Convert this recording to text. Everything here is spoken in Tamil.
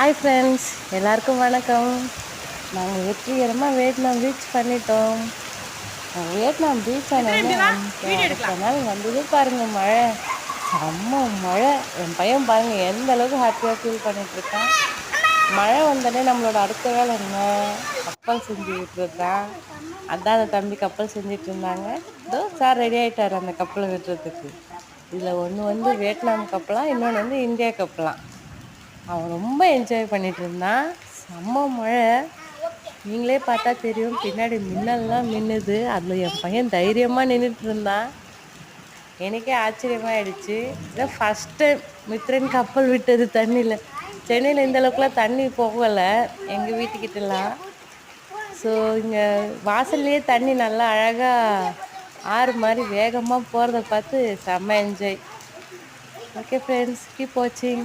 ஹாய் ஃப்ரெண்ட்ஸ், எல்லாருக்கும் வணக்கம். நாங்கள் வெற்றிகரமாக வியட்நாம் ரீச் பண்ணிட்டோம். வியட்நாம் ரீச் ஆனோடனே அடுத்த நாள் வந்தது பாருங்கள் மழை, செம்ம மழை. என் பையன் பாருங்கள் எந்த அளவுக்கு ஹாப்பியாக ஃபீல் பண்ணிகிட்ருக்கான். மழை வந்தோடனே நம்மளோட அடுத்த வேலை என்ன? கப்பல் செஞ்சு விட்டுறது தான். அதான் அந்த தம்பி கப்பல் செஞ்சிட்டு இருந்தாங்க. இதோ சார் ரெடி ஆகிட்டார் அந்த கப்பலை விட்டுறதுக்கு. இதில் ஒன்று வந்து வியட்நாம் கப்பலாம், இன்னொன்று வந்து இந்தியா கப்பலாம். அவன் ரொம்ப என்ஜாய் பண்ணிட்டு இருந்தான். செம்ம மழை, நீங்களே பார்த்தா தெரியும். பின்னாடி மின்னல்லாம் மின்னுது. அதில் என் பையன் தைரியமாக நின்றுட்டு இருந்தான். எனக்கே ஆச்சரியமாயிடுச்சு. இதான் ஃபஸ்ட் டைம் மித்ரன் கப்பல் விட்டது தண்ணியில். சென்னையில் இந்த அளவுக்குலாம் தண்ணி போகலை எங்கள் வீட்டுக்கிட்டலாம். ஸோ இங்கே வாசல்லையே தண்ணி நல்லா அழகாக ஆறு மாதிரி வேகமாக போகிறத பார்த்து செம்ம என்ஜாய். ஓகே ஃப்ரெண்ட்ஸ், கீப் வாட்சிங்.